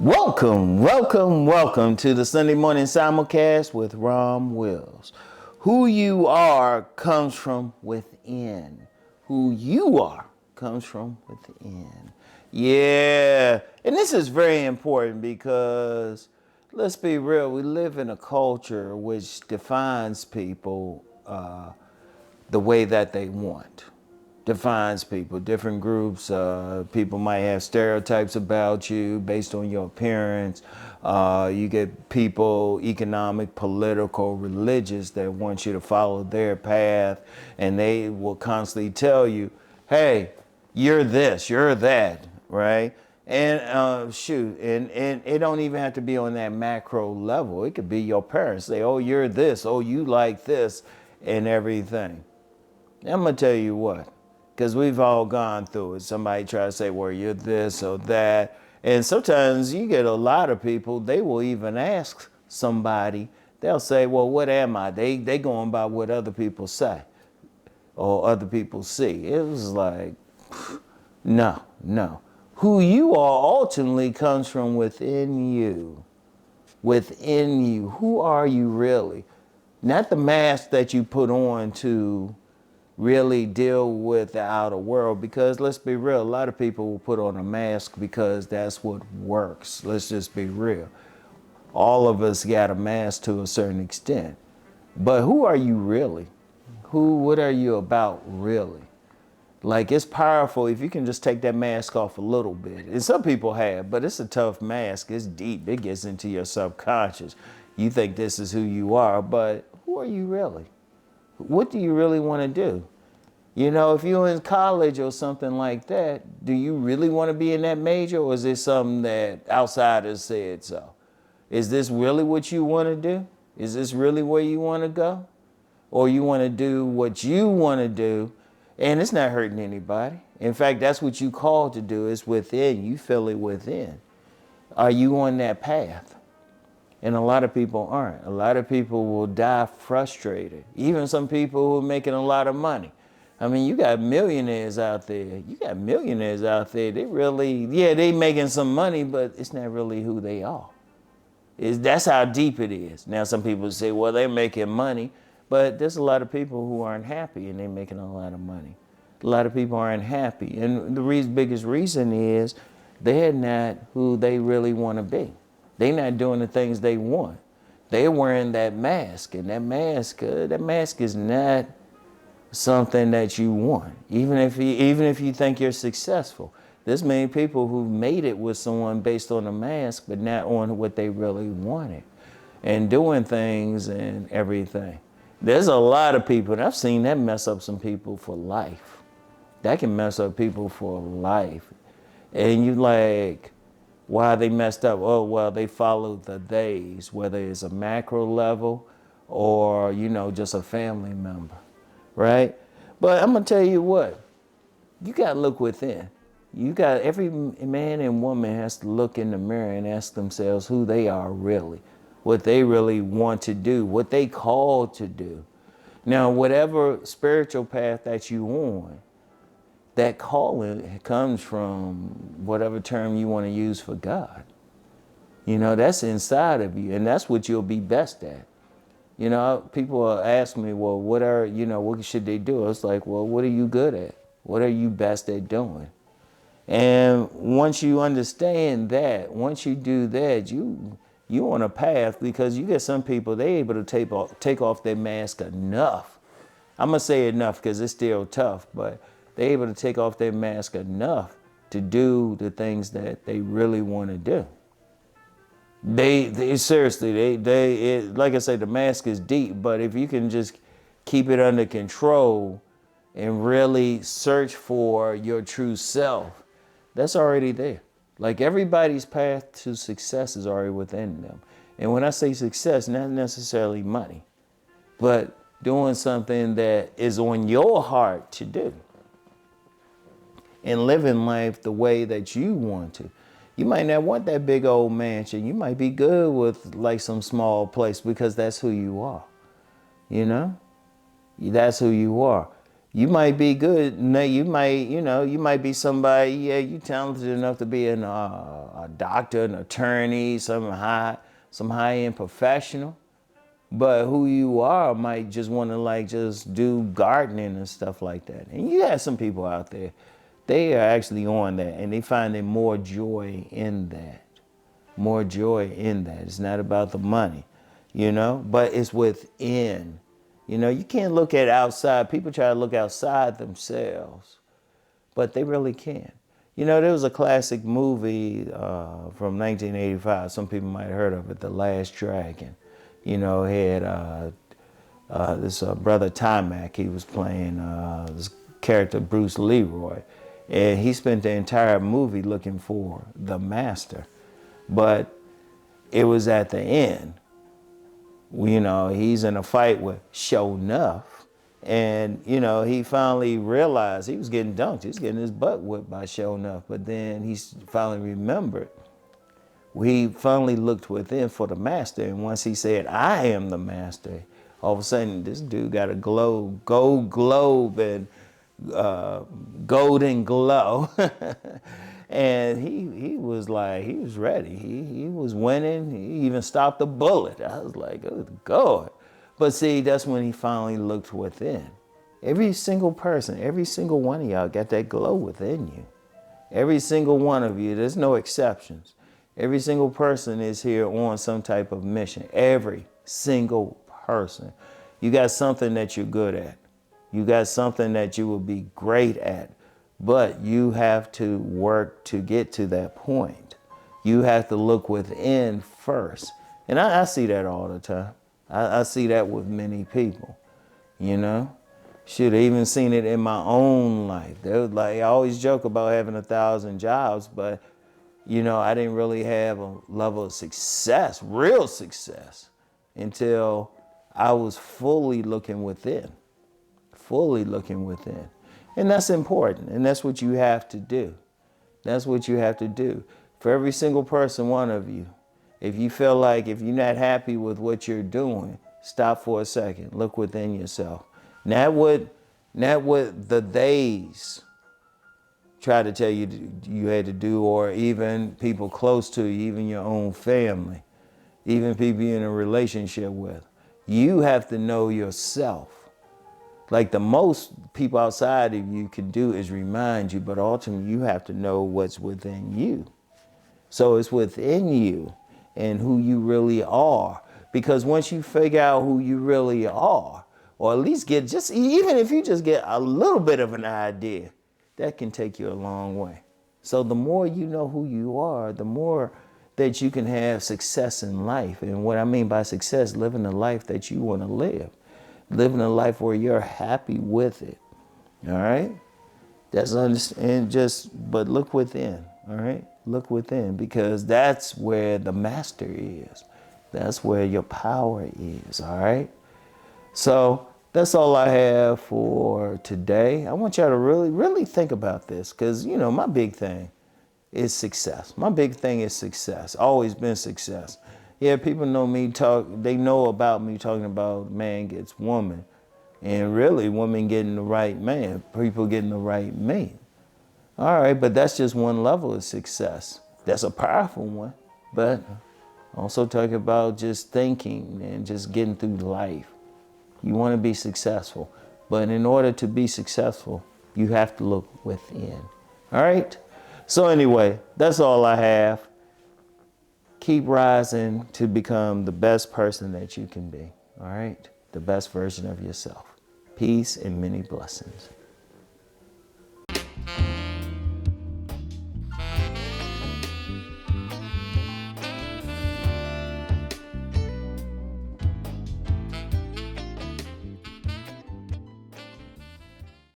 Welcome to the Sunday morning simulcast with Rom Wills. Who you are comes from within. Who you are comes from within. Yeah, and this is very important because let's be real, we live in a culture which defines people the way that they want. Defines people. Different groups, people might have stereotypes about you based on your appearance. You get people, economic, political, religious, that want you to follow their path, and they will constantly tell you, hey, you're this, you're that, right? And and it don't even have to be on that macro level. It could be your parents say, oh, you're this, oh, you like this, and everything. I'm gonna tell you what, because we've all gone through it. Somebody try to say, well, you're this or that. And sometimes you get a lot of people, they will even ask somebody, they'll say, well, what am I? They going by what other people say or other people see. It was like, no. Who you are ultimately comes from within you. Within you. Who are you really? Not the mask that you put on to really deal with the outer world, because let's be real, a lot of people will put on a mask because that's what works. Let's just be real. All of us got a mask to a certain extent. But who are you really? What are you about really? Like, it's powerful if you can just take that mask off a little bit. And some people have, but it's a tough mask. It's deep. It gets into your subconscious. You think this is who you are, but who are you really? What do you really want to do? You know, if you're in college or something like that, do you really want to be in that major, or is this something that outsiders said so? Is this really what you want to do? Is this really where you want to go? Or you want to do what you want to do, and it's not hurting anybody. In fact, that's what you called to do. It's within. You feel it within. Are you on that path? And a lot of people aren't. A lot of people will die frustrated. Even some people who are making a lot of money. I mean, you got millionaires out there. They really, they making some money, but it's not really who they are. That's how deep it is. Now, some people say, well, they're making money, but there's a lot of people who aren't happy and they're making a lot of money. A lot of people aren't happy. And the biggest reason is they're not who they really want to be. They're not doing the things they want. They're wearing that mask, and that mask is not something that you want. Even if you think you're successful, there's many people who've made it with someone based on a mask, but not on what they really wanted, and doing things and everything. There's a lot of people, and I've seen that mess up some people for life. That can mess up people for life, and you like, why they messed up? Oh, well, they followed the days, whether it's a macro level or, just a family member, right? But I'm going to tell you what, you got to look within. Every man and woman has to look in the mirror and ask themselves who they are really, what they really want to do, what they called to do. Now, whatever spiritual path that you on, that calling comes from whatever term you want to use for God. That's inside of you, and that's what you'll be best at. People ask me, well, what should they do? It's like, well, what are you good at? What are you best at doing? And once you understand that, once you do that, you on a path, because you get some people, they able to take off their mask enough. I'm going to say enough because it's still tough, but they're able to take off their mask enough to do the things that they really want to do. They seriously, like I say, the mask is deep, but if you can just keep it under control and really search for your true self, that's already there. Like, everybody's path to success is already within them. And when I say success, not necessarily money, but doing something that is on your heart to do. And living life the way that you want to. You might not want that big old mansion. You might be good with like some small place, because that's who you are. That's who you are. You might be good. You might, you might be somebody. Yeah, you talented enough to be a doctor, an attorney, some high end professional. But who you are might just want to like just do gardening and stuff like that. And you have some people out there, they are actually on that, and they finding more joy in that. More joy in that. It's not about the money, but it's within. You can't look at outside. People try to look outside themselves, but they really can't. There was a classic movie from 1985. Some people might have heard of it, The Last Dragon. Had this brother Mack. He was playing this character Bruce Leroy, and he spent the entire movie looking for the master. But it was at the end, he's in a fight with Show Enough, and he finally realized he was getting dunked. He was getting his butt whipped by Show Enough. But then he finally remembered. He finally looked within for the master, and once he said, "I am the master," all of a sudden this dude got a gold globe and golden glow. And he was like, he was ready. He was winning. He even stopped a bullet. I was like, oh God. But see, that's when he finally looked within. Every single person, every single one of y'all got that glow within you. Every single one of you, there's no exceptions. Every single person is here on some type of mission. Every single person. You got something that you're good at. You got something that you will be great at. But you have to work to get to that point. You have to look within first. And I see that all the time. I see that with many people, Should have even seen it in my own life. They was like, I always joke about having 1,000 jobs, but I didn't really have a level of success, real success, until I was fully looking within. Fully looking within. And that's important. And that's what you have to do. That's what you have to do. For every single person, one of you, if you feel like if you're not happy with what you're doing, stop for a second. Look within yourself. Not what the days try to tell you you had to do, or even people close to you, even your own family, even people you're in a relationship with. You have to know yourself. Like the most people outside of you can do is remind you, but ultimately you have to know what's within you. So it's within you and who you really are. Because once you figure out who you really are, or at least even if you just get a little bit of an idea, that can take you a long way. So the more you know who you are, the more that you can have success in life. And what I mean by success, living the life that you want to live. Living a life where you're happy with it. All right? But look within. All right? Look within, because that's where the master is. That's where your power is. All right? So that's all I have for today. I want y'all to really, really think about this, because, my big thing is success. My big thing is success. Always been success. Yeah, people know me they know about me talking about man gets woman. And really, women getting the right man, people getting the right mate. All right, but that's just one level of success. That's a powerful one. But also talking about just thinking and just getting through life. You want to be successful. But in order to be successful, you have to look within. All right? So anyway, that's all I have. Keep rising to become the best person that you can be. All right? The best version of yourself. Peace and many blessings.